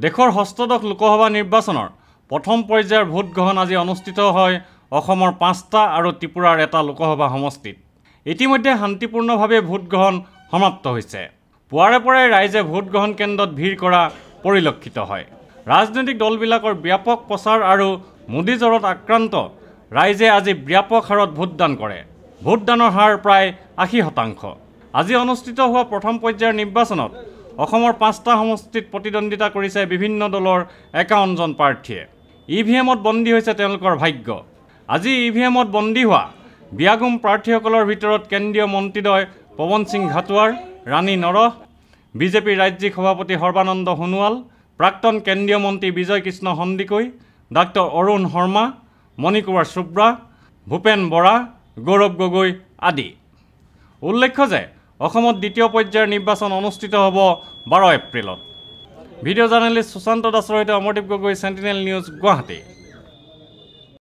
দেশৰ ষষ্ঠদশ লোকসভা নিৰ্বাচনৰ প্ৰথম পৰ্যায়ৰ ভোটগ্ৰহণ আজি অনুষ্ঠিত হয় অসমৰ 5টা আৰু ত্ৰিপুৰাৰ এটা লোকসভা সমষ্টিত। ইতিমধ্যে শান্তিপূৰ্ণভাৱে ভোটগ্ৰহণ সমাপ্ত হৈছে। পুৱাৰে পৰাই ৰাইজে ভোটগ্ৰহণ কেন্দ্ৰত ভিৰ কৰা পৰিলক্ষিত হয়। ৰাজনৈতিক দলবিলাকৰ ব্যাপক প্ৰচাৰ আৰু মোদী জ্বৰত আক্ৰান্ত ৰাইজে আজি ব্যাপক হাৰত ভোটদান কৰে। ভোটদানৰ হাৰ প্ৰায় 80%। আজি অনুষ্ঠিত হোৱা প্ৰথম পৰ্যায়ৰ নিৰ্বাচনত অসমৰ 5টা সমষ্টিত প্ৰতিদ্বন্দ্বিতা কৰিছে বিভিন্ন দলৰ 51জন প্ৰাৰ্থীয়ে। ইভিএমত বন্দী হৈছে তেওঁলোকৰ ভাগ্য। আজি ইভিএমত বন্দী হোৱা বিয়াগুম প্ৰাৰ্থীসকলৰ ভিতৰত কেন্দ্ৰীয় মন্ত্ৰীদ্বয় পৱন সিং ঘাটোৱাৰ, ৰাণী নৰহ, বিজেপিৰ ৰাজ্যিক সভাপতি সৰ্বানন্দ সোণোৱাল, প্ৰাক্তন কেন্দ্ৰীয় মন্ত্ৰী বিজয় কৃষ্ণ সন্দিকৈ, ডাক্তৰ অৰুণ শৰ্মা, মণিকুমাৰ চুব্ৰা, ভূপেন বৰা, গৌৰৱ গগৈ আদি। উল্লেখ্য যে অসমত দ্বিতীয় পৰ্যায়ৰ নিৰ্বাচন অনুষ্ঠিত হ'ব 12 এপ্ৰিলত। ভিডিঅ' জাৰ্নেলিষ্ট সুশান্ত দাসৰ সৈতে অমৰদীপ গগৈ, চেণ্টিনেল নিউজ, গুৱাহাটী।